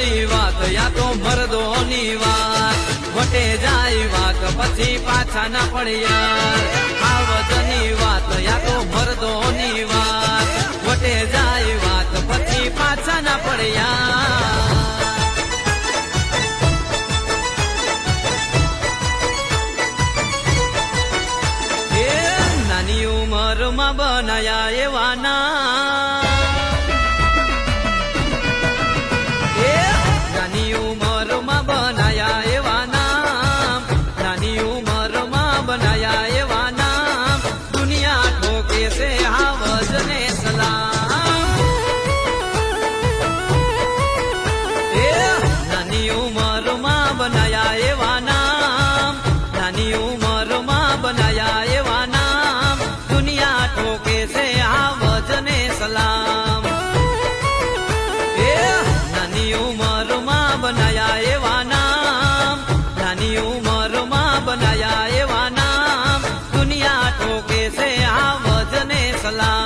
ની વાત યા તો મરદોની વાત વટે જાય વાત પછી પાછા ના પડ્યા આવજની વાત યા તો મરદોની વાત વટે જાય વાત પછી પાછા ના પડ્યા નાની ઉંમરમાં બનાયા એવાના નાની ઉંમરમાં બનાયા એવા નામ નાની ઉંમરમાં બનાયા એવા નામ દુનિયા ઠોકે છે હાવજને સલામ નાની ઉંમરમાં બનાયા એવા નામ નાની ઉંમરમાં બનાયા એવા નામ દુનિયા ઠોકે છે હાવજને સલામ નાની ઉંમરમાં બનાયા એવા નામ નાની ઉંમરમાં બનાયા એવા નામ દુનિયા ઠોકે છે આવજને સલામ